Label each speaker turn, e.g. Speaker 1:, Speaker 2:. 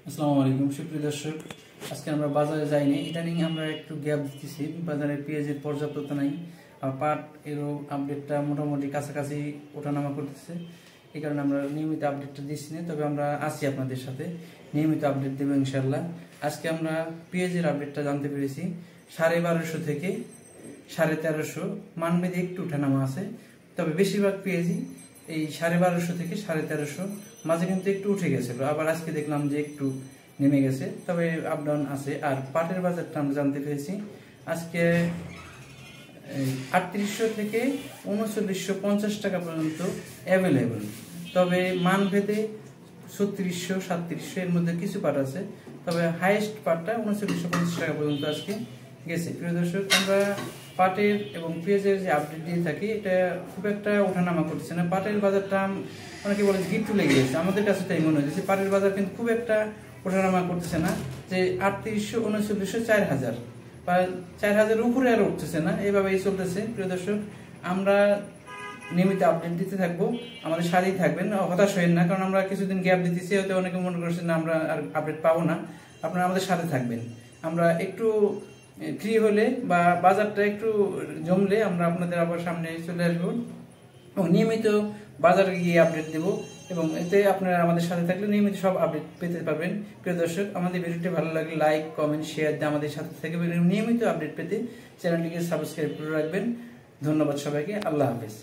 Speaker 1: আসসালামু আলাইকুম সুপ্রিয় দর্শক, আজকে আমরা বাজারে যাইনি, ইদানিং আমরা একটু গ্যাপ দিতেছি। বাজারে পেঁয়াজের পর্যাপ্ততা নাই, আর পাট এরও আপডেটটা মোটামুটি কাছাকাছি ওঠানামা করতেছে। এই কারণে আমরা নিয়মিত আপডেটটা দিচ্ছি না, তবে আমরা আছি আপনাদের সাথে, নিয়মিত আপডেট দেবো ইনশাল্লাহ। আজকে আমরা পেঁয়াজের আপডেটটা জানতে পেরেছি 1250 থেকে 1350, মানভেদে একটু ওঠানামা আছে, তবে বেশিরভাগ পেঁয়াজই এই 1250 থেকে 1350 মাঝে কিন্তু একটু উঠে গেছিল, আবার আজকে দেখলাম যে একটু নেমে গেছে, তবে আপ ডাউন আছে। আর পাটের বাজারটা আমরা জানতে পেরেছি আজকে 3800 থেকে 3950 টাকা পর্যন্ত অ্যাভেলেবল, তবে মানভেদে 3600 3700 এর মধ্যে কিছু পাট আছে, তবে হাইয়েস্ট পাটটা 3950 টাকা পর্যন্ত আজকে গেছে। প্রিয় দর্শক, আমরা পাটের এবং পেঁয়াজের যে আপডেট দিয়ে থাকি, এটা খুব একটা ওঠানামা করছে না। পাটের বাজারটা অনেকে বলে হিট তুলে গিয়েছে, আমাদের কাছে তাই মনে হয়েছে। পাটের বাজার কিন্তু খুব একটা ওঠানামা করতেছে না, যে 3800 3900 4000 বা 4000 উপরে আর উঠতেছে না, এইভাবেই চলতেছে। প্রিয় দর্শক, আমরা নিয়মিত আপডেট দিতে থাকবো, আমাদের সাথেই থাকবেন, হতাশ হবেন না, কারণ আমরা কিছুদিন গ্যাপ দিতেছি, হয়তো অনেকে মনে করছেন না আমরা আর আপডেট পাবো না। আপনারা আমাদের সাথে থাকবেন, আমরা একটু ফ্রি হলে বা বাজারটা একটু জমলে আমরা আপনাদের আবার সামনে চলে আসবো এবং নিয়মিত বাজারে গিয়ে আপডেট দেব, এবং এতে আপনারা আমাদের সাথে থাকলে নিয়মিত সব আপডেট পেতে পারবেন। প্রিয় দর্শক, আমাদের ভিডিওটি ভালো লাগলে লাইক কমেন্ট শেয়ার দিয়ে আমাদের সাথে থাকবেন, নিয়মিত আপডেট পেতে চ্যানেলটিকে সাবস্ক্রাইব করে রাখবেন। ধন্যবাদ সবাইকে, আল্লাহ হাফেজ।